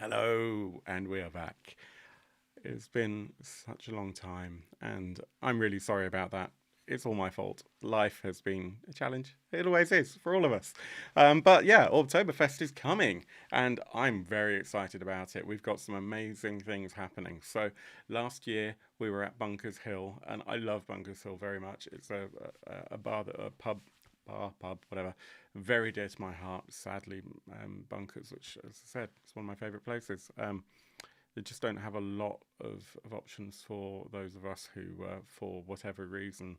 Hello, and we are back. It's been such a long time, and I'm really sorry about that. It's all my fault. Life has been a challenge. It always is for all of us. But yeah, Orbtoberfest is coming, and I'm very excited about it. We've got some amazing things happening. So last year we were at Bunkers Hill, and I love Bunkers Hill very much. It's a bar, a pub, pub, whatever, very dear to my heart. Sadly, Bunkers, which, as I said, is one of my favourite places. They just don't have a lot of options for those of us who, for whatever reason,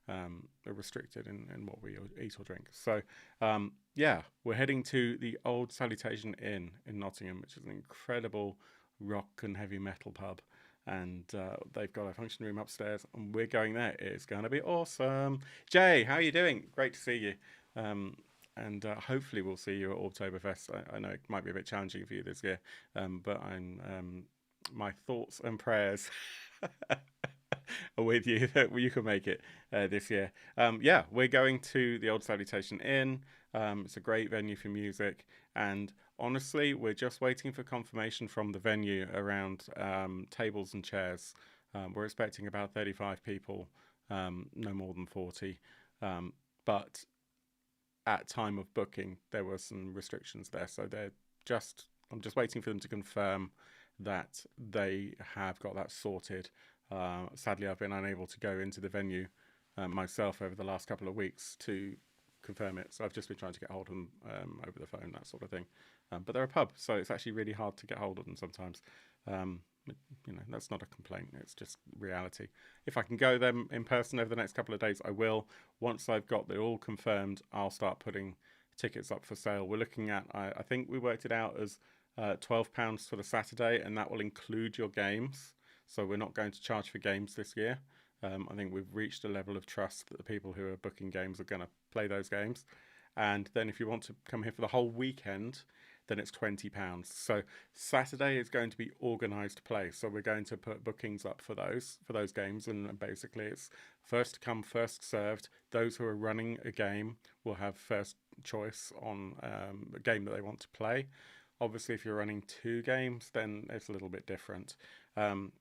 are restricted in what we eat or drink. So, yeah, we're heading to the Old Salutation Inn in Nottingham, which is an incredible rock and heavy metal pub. And they've got a function room upstairs, and we're going there. It's going to be awesome. Jay, how are you doing? Great to see you. Um, and hopefully we'll see you at Orbtoberfest. I know it might be a bit challenging for you this year, but I'm my thoughts and prayers are with you that you can make it this year. Yeah, we're going to the Old Salutation Inn. It's a great venue for music, and honestly, we're just waiting for confirmation from the venue around tables and chairs. We're expecting about 35 people, no more than 40. But at time of booking, there were some restrictions there, so they're just. I'm just waiting for them to confirm that they have got that sorted. Sadly, I've been unable to go into the venue myself over the last couple of weeks to confirm it. So I've just been trying to get hold of them over the phone, that sort of thing. But they're a pub, so it's actually really hard to get hold of them sometimes. Um, that's not a complaint. It's just reality. If I can go them in person over the next couple of days, I will. Once I've got it all confirmed, I'll start putting tickets up for sale. We're looking at, I think we worked it out as £12 for the Saturday, and that will include your games. So we're not going to charge for games this year. I think we've reached a level of trust that the people who are booking games are going to play those games. And then if you want to come here for the whole weekend, then it's £20. So Saturday is going to be organised play. So we're going to put bookings up for those games, and basically it's first come, first served. Those who are running a game will have first choice on a game that they want to play. Obviously, if you're running two games, then it's a little bit different. Um,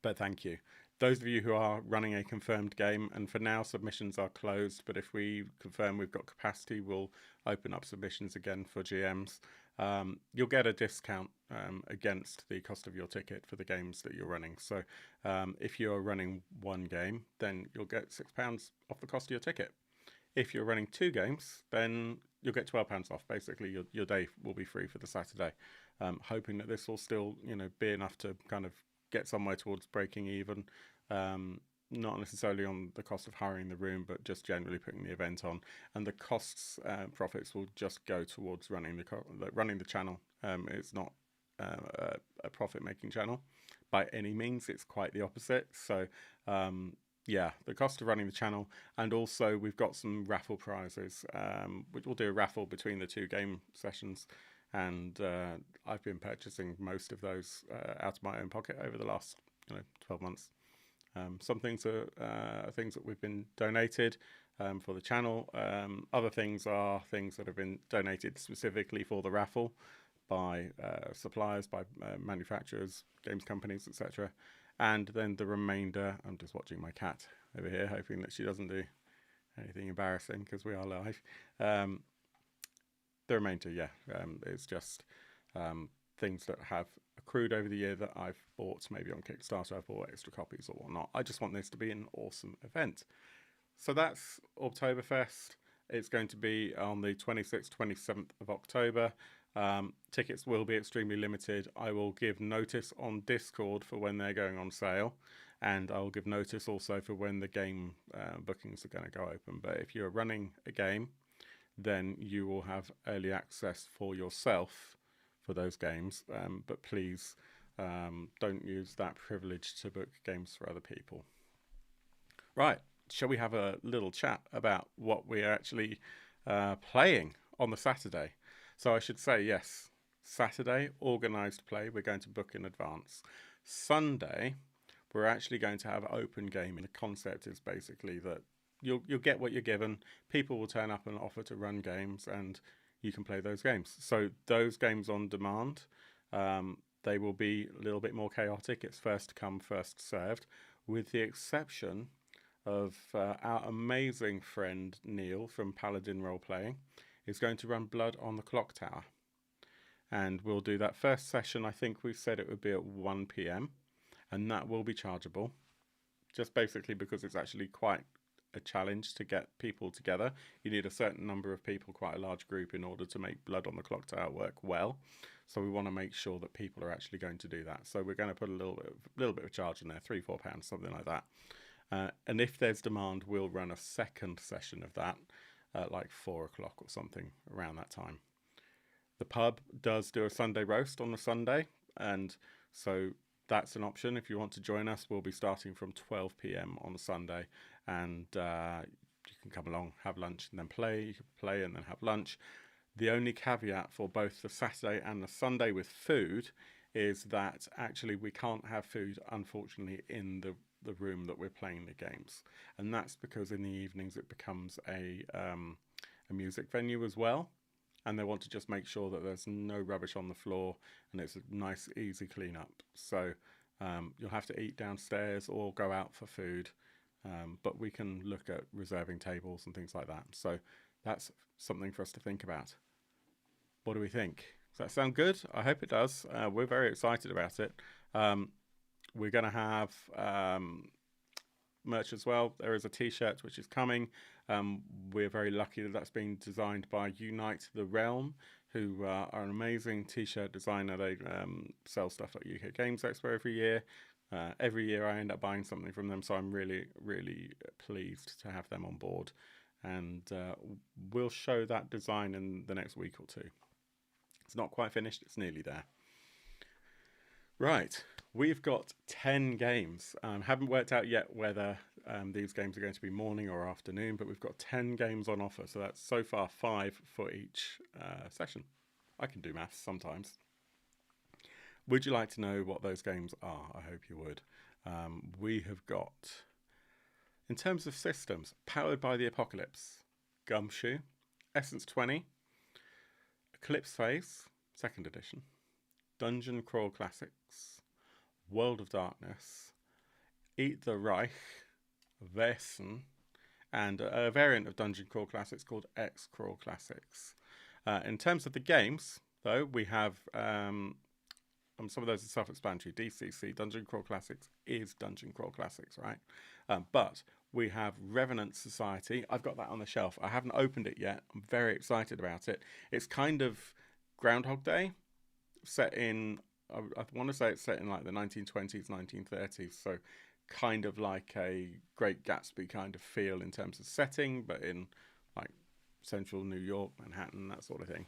but thank you. Those of you who are running a confirmed game, and for now submissions are closed, but if we confirm we've got capacity, we'll open up submissions again for GMs. You'll get a discount against the cost of your ticket for the games that you're running. So if you're running one game, then you'll get £6 off the cost of your ticket. If you're running two games, then you'll get £12 off. Basically, your day will be free for the Saturday. Hoping that this will still, be enough to kind of get somewhere towards breaking even. Not necessarily on the cost of hiring the room, but just generally putting the event on. And the costs, profits will just go towards running the channel. It's not a profit-making channel by any means. It's quite the opposite. So yeah, the cost of running the channel, and also we've got some raffle prizes, which we'll do a raffle between the two game sessions, and I've been purchasing most of those out of my own pocket over the last 12 months. Some things are things that we've been donated for the channel. Other things are things that have been donated specifically for the raffle by suppliers, by manufacturers, games companies, etc. And then the remainder, I'm just watching my cat over here, hoping that she doesn't do anything embarrassing because we are live. The remainder, yeah, it's just things that have accrued over the year that I've bought, maybe on Kickstarter, I've bought extra copies or whatnot. I just want this to be an awesome event. So that's Orbtoberfest. It's going to be on the 26th, 27th of October. Tickets will be extremely limited. I will give notice on Discord for when they're going on sale, and I'll give notice also for when the game bookings are going to go open. But if you're running a game, then you will have early access for yourself for those games. But please don't use that privilege to book games for other people. Right, shall we have a little chat about what we're actually playing on the Saturday? So I should say, yes, Saturday, organised play, we're going to book in advance. Sunday, we're actually going to have open gaming. The concept is basically that you'll get what you're given. People will turn up and offer to run games, and you can play those games. So those games on demand, They will be a little bit more chaotic. It's first come, first served, with the exception of our amazing friend Neil from Paladin Roleplaying is going to run Blood on the Clock Tower. And we'll do that first session. I think we said it would be at 1 p.m. and that will be chargeable, just basically because it's actually quite a challenge to get people together. You need a certain number of people, quite a large group, in order to make Blood on the Clock Tower work well. So we want to make sure that people are actually going to do that. So we're going to put a little bit of charge in there, £3-4, something like that. And if there's demand, we'll run a second session of that at like 4 o'clock or something around that time. The pub does do a Sunday roast on a Sunday, and so that's an option. If you want to join us, we'll be starting from 12 p.m. on a Sunday, and you can come along, have lunch, and then play. You can play and then have lunch. The only caveat for both the Saturday and the Sunday with food is that actually we can't have food, unfortunately, in the room that we're playing the games, and that's because in the evenings it becomes a music venue as well, and they want to just make sure that there's no rubbish on the floor and it's a nice easy clean up. So you'll have to eat downstairs or go out for food, but we can look at reserving tables and things like that. So that's something for us to think about. What do we think? Does that sound good? I hope it does. We're very excited about it. We're going to have merch as well. There is a t-shirt which is coming. We're very lucky that that's been designed by Unite the Realm, who are an amazing t-shirt designer. They sell stuff at UK Games Expo every year. Every year I end up buying something from them, so I'm really, really pleased to have them on board. And we'll show that design in the next week or two. It's not quite finished, it's nearly there. Right, we've got 10 games. Haven't worked out yet whether these games are going to be morning or afternoon, but we've got 10 games on offer. So that's so far 5 for each session. I can do maths sometimes. Would you like to know what those games are? I hope you would. We have got, in terms of systems, Powered by the Apocalypse, Gumshoe, Essence 20, Eclipse Phase, 2nd edition, Dungeon Crawl Classics, World of Darkness, Eat the Reich, Vaesen, and a variant of Dungeon Crawl Classics called XCrawl Classics. In terms of the games, though, we have some of those are self-explanatory. DCC, Dungeon Crawl Classics, is Dungeon Crawl Classics, right? But we have Revenant Society. I've got that on the shelf. I haven't opened it yet. I'm very excited about it. It's kind of Groundhog Day, set in, I want to say it's set in like the 1920s, 1930s. So kind of like a Great Gatsby kind of feel in terms of setting, but in like central New York, Manhattan, that sort of thing.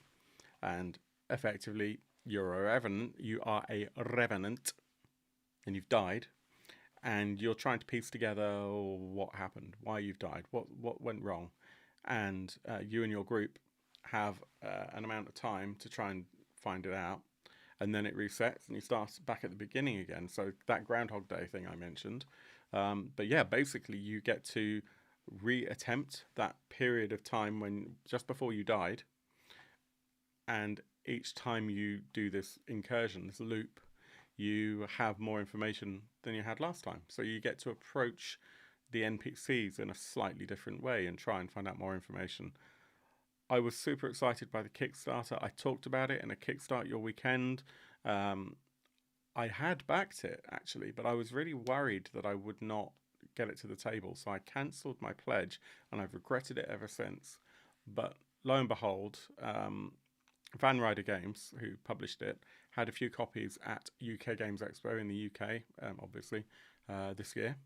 And effectively, you're a revenant. You are a revenant, and you've died, and you're trying to piece together what happened, why you've died, what went wrong, and you and your group have an amount of time to try and find it out, and then it resets and you start back at the beginning again. So that Groundhog Day thing I mentioned, but yeah, basically you get to reattempt that period of time when just before you died, and each time you do this incursion, this loop, you have more information than you had last time. So you get to approach the NPCs in a slightly different way and try and find out more information. I was super excited by the Kickstarter. I talked about it in a Kickstart Your Weekend. I had backed it, actually, but I was really worried that I would not get it to the table. So I cancelled my pledge, and I've regretted it ever since. But lo and behold, Van Ryder Games, who published it, had a few copies at UK Games Expo in the UK, obviously, this year.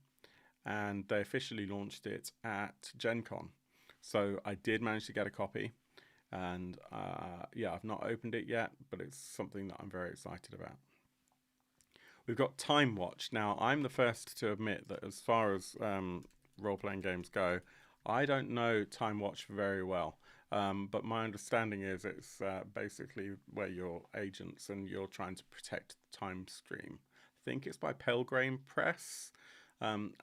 And they officially launched it at Gen Con. So I did manage to get a copy. And yeah, I've not opened it yet, but it's something that I'm very excited about. We've got Timewatch. Now, I'm the first to admit that as far as role-playing games go, I don't know Timewatch very well. But my understanding is it's basically where you're agents and you're trying to protect the time stream. I think it's by Pelgrane Press. And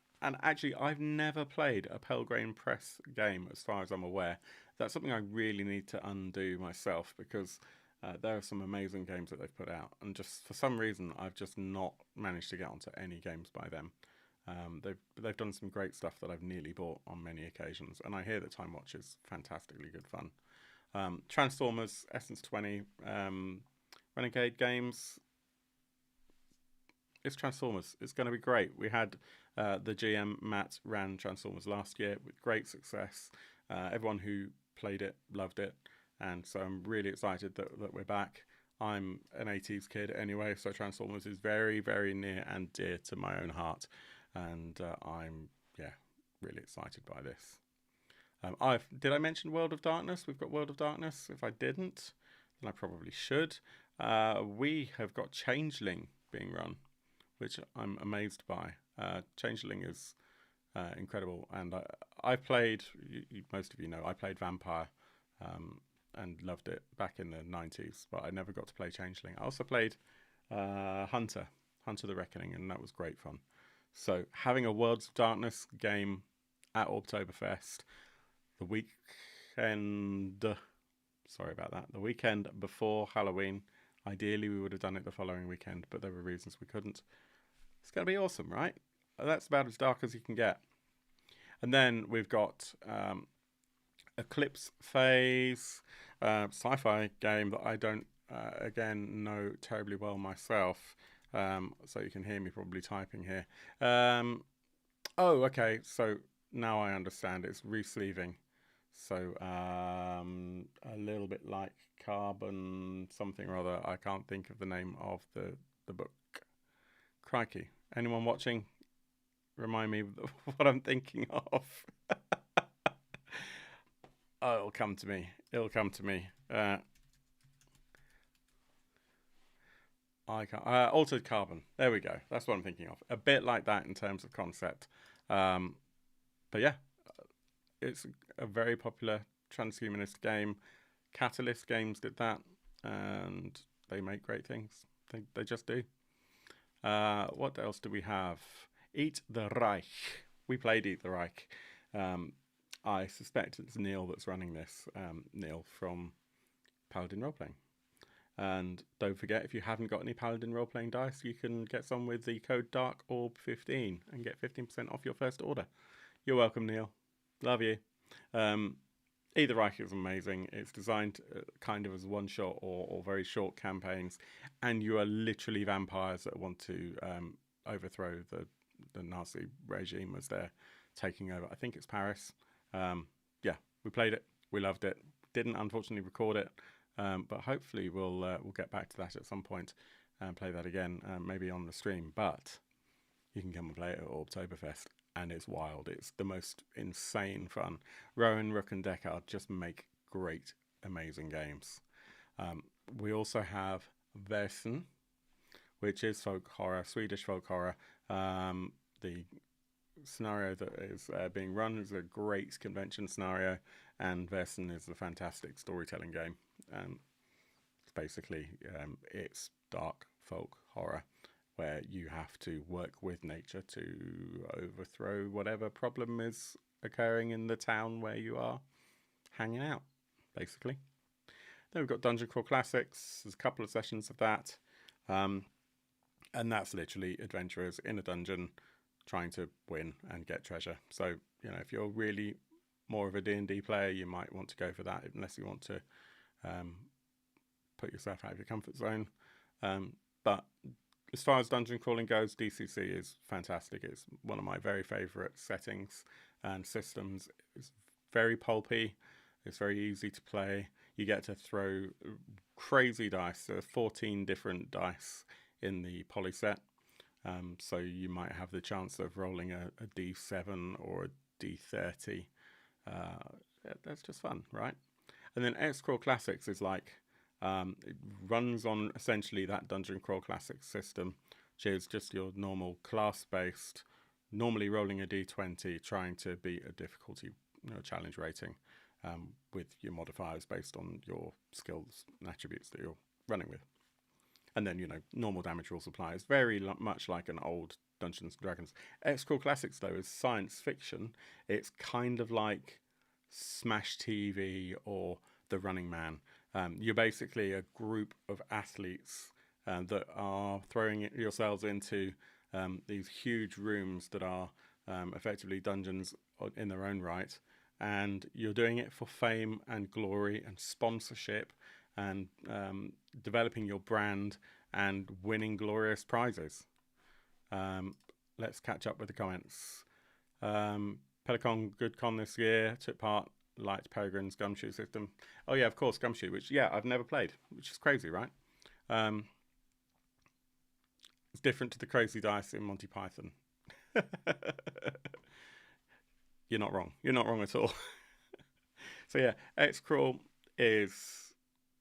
actually, I've never played a Pelgrane Press game as far as I'm aware. That's something I really need to undo myself, because There are some amazing games that they've put out, and just for some reason, I've just not managed to get onto any games by them. They've done some great stuff that I've nearly bought on many occasions, and I hear that Timewatch is fantastically good fun. Transformers, Essence 20, Renegade Games. It's Transformers. It's going to be great. We had the GM Matt ran Transformers last year with great success. Everyone who played it loved it, and so I'm really excited that we're back. I'm an 80s kid anyway, so Transformers is very, very near and dear to my own heart, and I'm really excited by this. Did I mention World of Darkness? We've got World of Darkness. If I didn't, then I probably should. We have got Changeling being run, which I'm amazed by. Changeling is incredible, and I played. Most of you know I played Vampire, and loved it back in the 90s, but I never got to play Changeling. I also played Hunter the Reckoning, and that was great fun. So having a Worlds of Darkness game at Orbtoberfest, the weekend before Halloween. Ideally, we would have done it the following weekend, but there were reasons we couldn't. It's going to be awesome, right? That's about as dark as you can get. And then we've got Eclipse Phase, sci-fi game that I don't, again, know terribly well myself. So you can hear me probably typing here. Okay. So now I understand. It's resleeving. So a little bit like Carbon something or other. I can't think of the name of the book. Crikey. Anyone watching? Remind me what I'm thinking of. It'll come to me. I can't. Altered Carbon. There we go. That's what I'm thinking of. A bit like that in terms of concept. But yeah, it's a very popular transhumanist game. Catalyst Games did that, and they make great things. They just do. What else do we have? Eat the Reich. We played Eat the Reich. I suspect it's Neil that's running this. Neil from Paladin Roleplaying. And don't forget, if you haven't got any Paladin Roleplaying dice, you can get some with the code DARKORB15 and get 15% off your first order. You're welcome, Neil. Love you. Eat the Reich is amazing. It's designed kind of as one-shot or very short campaigns, and you are literally vampires that want to overthrow the Nazi regime as they're taking over. I think it's Paris. We played it. We loved it. Didn't unfortunately record it, but hopefully we'll get back to that at some point and play that again, maybe on the stream. But you can come and play it at Orbtoberfest, and it's wild. It's the most insane fun. Rowan, Rook, and Deckard just make great, amazing games. We also have Vaesen, which is folk horror, Swedish folk horror. The scenario that is being run is a great convention scenario, and Vaesen is a fantastic storytelling game. Basically, it's dark folk horror where you have to work with nature to overthrow whatever problem is occurring in the town where you are hanging out, basically. Then we've got Dungeon Crawl Classics. There's a couple of sessions of that. And that's literally adventurers in a dungeon trying to win and get treasure. So, if you're really more of a D&D player, you might want to go for that, unless you want to put yourself out of your comfort zone. But as far as dungeon crawling goes, DCC is fantastic. It's one of my very favourite settings and systems. It's very pulpy. It's very easy to play. You get to throw crazy dice. There are 14 different dice in the poly set. So you might have the chance of rolling a D7 or a D30. That's just fun, right? And then XCrawl Classics is like, it runs on essentially that Dungeon Crawl Classics system, which is just your normal class-based, normally rolling a D20, trying to beat a difficulty challenge rating with your modifiers based on your skills and attributes that you're running with. And then, normal damage rules apply. It's very much like an old Dungeons & Dragons. XCrawl Classics, though, is science fiction. It's kind of like Smash TV or The Running Man. You're basically a group of athletes that are throwing yourselves into these huge rooms that are effectively dungeons in their own right, and you're doing it for fame and glory and sponsorship and developing your brand and winning glorious prizes. Let's catch up with the comments. Pelicon, good con this year, took part, liked Peregrine's Gumshoe system. Oh yeah, of course, Gumshoe, which I've never played, which is crazy, right? It's different to the crazy dice in Monty Python. You're not wrong. You're not wrong at all. So yeah, XCrawl is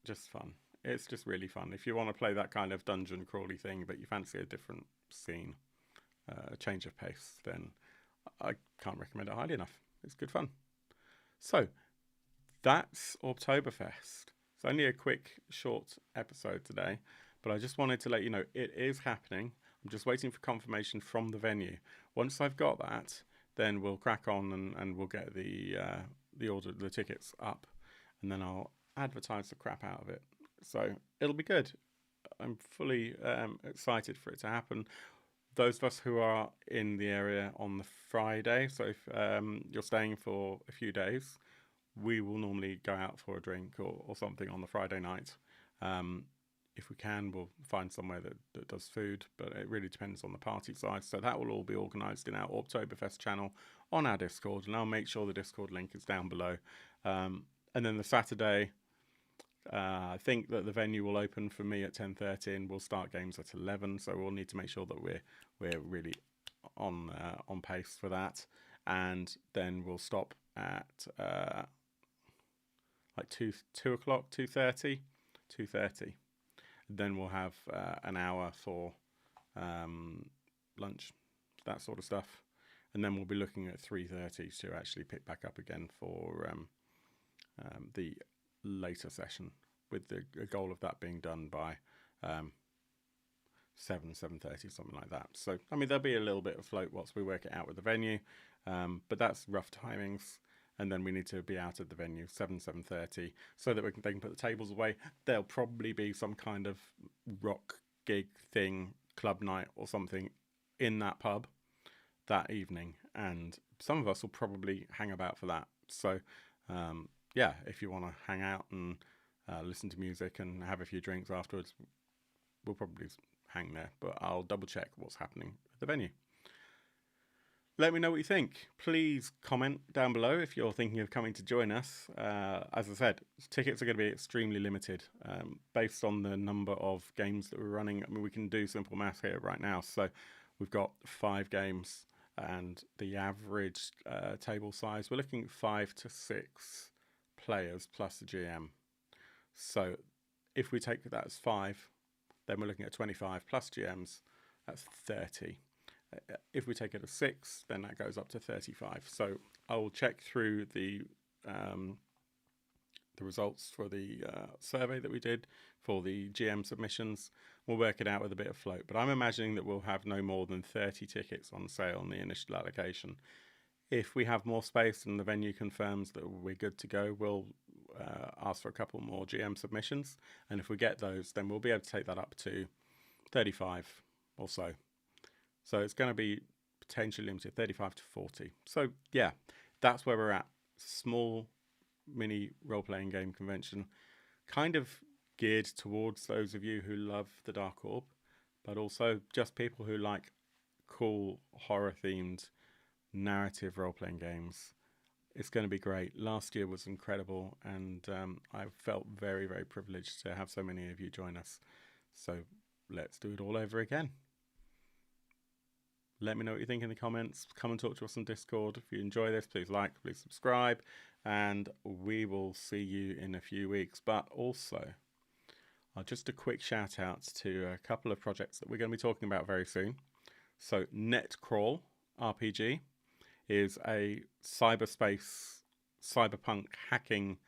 just fun. It's just really fun. If you want to play that kind of dungeon crawly thing, but you fancy a different scene, a change of pace, then I can't recommend it highly enough. It's good fun. So that's Orbtoberfest. It's only a quick, short episode today, but I just wanted to let you know it is happening. I'm just waiting for confirmation from the venue. Once I've got that, then we'll crack on and we'll get the tickets up, and then I'll advertise the crap out of it. So it'll be good. I'm fully excited for it to happen. Those of us who are in the area on the Friday, so if you're staying for a few days, we will normally go out for a drink or something on the Friday night. If we can, we'll find somewhere that does food, but it really depends on the party size. So that will all be organised in our Orbtoberfest channel on our Discord, and I'll make sure the Discord link is down below. And then the Saturday, I think that the venue will open for me at 10:30, and we'll start games at 11. So we'll need to make sure that we're really on pace for that, and then we'll stop at like 2 o'clock, 2:30. Then we'll have an hour for lunch, that sort of stuff, and then we'll be looking at 3:30 to actually pick back up again for the later session, with the goal of that being done by 7:30, something like that. So I mean, there'll be a little bit of float whilst we work it out with the venue, but that's rough timings. And then we need to be out of the venue 7:30 so that they can put the tables away. There'll probably be some kind of rock gig thing, club night or something in that pub that evening, and some of us will probably hang about for that. So yeah, if you want to hang out and listen to music and have a few drinks afterwards, we'll probably hang there, but I'll double check what's happening at the venue. Let me know what you think. Please comment down below if you're thinking of coming to join us. As I said, tickets are going to be extremely limited based on the number of games that we're running. I mean, we can do simple math here right now. So we've got 5 games, and the average table size, we're looking at 5 to 6 players plus the GM. So if we take that as 5, then we're looking at 25 plus GMs, that's 30. If we take it as 6, then that goes up to 35. So I will check through the results for the survey that we did for the GM submissions. We'll work it out with a bit of float, but I'm imagining that we'll have no more than 30 tickets on sale on the initial allocation. If we have more space and the venue confirms that we're good to go, we'll ask for a couple more GM submissions, and if we get those, then we'll be able to take that up to 35 or so. So it's going to be potentially limited, 35 to 40. So yeah, that's where we're at. Small mini role-playing game convention, kind of geared towards those of you who love the Dark Orb, but also just people who like cool horror-themed narrative role-playing games. It's going to be great. Last year was incredible, and I felt very, very privileged to have so many of you join us. So let's do it all over again. Let me know what you think in the comments. Come and talk to us on Discord. If you enjoy this, please like, please subscribe, and we will see you in a few weeks. But also, just a quick shout out to a couple of projects that we're going to be talking about very soon. So XCrawl RPG is a cyberspace, cyberpunk hacking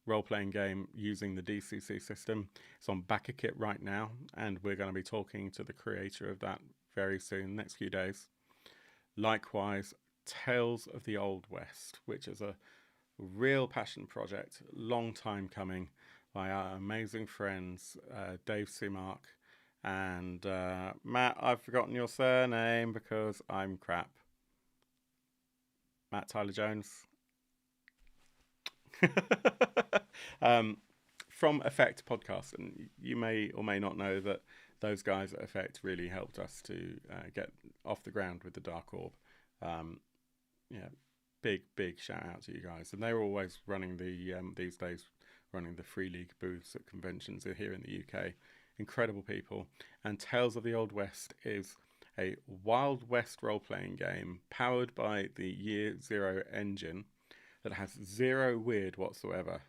role-playing game using the DCC system. It's on BackerKit right now, and we're going to be talking to the creator of that very soon, next few days. Likewise, Tales of the Old West, which is a real passion project, long time coming. by our amazing friends Dave Sumark and Matt. I've forgotten your surname because I'm crap. Matt Tyler Jones. From Effect Podcast, and you may or may not know that those guys at Effect really helped us to get off the ground with the Dark Orb. Yeah, big shout out to you guys. And they're always running the these days running the Free League booths at conventions here in the UK. Incredible people. And Tales of the Old West is a Wild West role-playing game powered by the Year Zero engine that has zero weird whatsoever.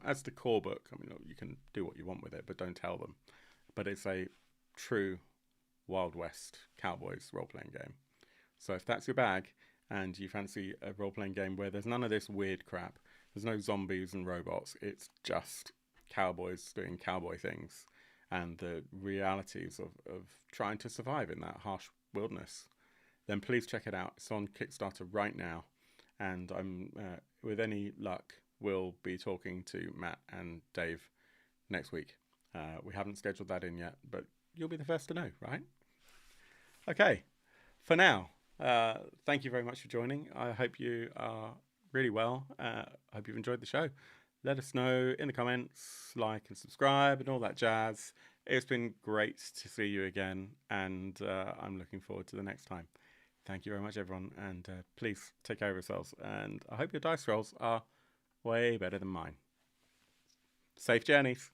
As the core book, I mean, you can do what you want with it, but don't tell them. But it's a true Wild West Cowboys role-playing game. So if that's your bag and you fancy a role-playing game where there's none of this weird crap, there's no zombies and robots, it's just cowboys doing cowboy things and the realities of trying to survive in that harsh wilderness, then please check it out. It's on Kickstarter right now. And I'm, with any luck, we'll be talking to Matt and Dave next week. We haven't scheduled that in yet, but you'll be the first to know, right? Okay, for now, thank you very much for joining. I hope you are really well. I hope you've enjoyed the show. Let us know in the comments, like and subscribe and all that jazz. It's been great to see you again, and I'm looking forward to the next time. Thank you very much, everyone, and please take care of yourselves. And I hope your dice rolls are way better than mine. Safe journeys.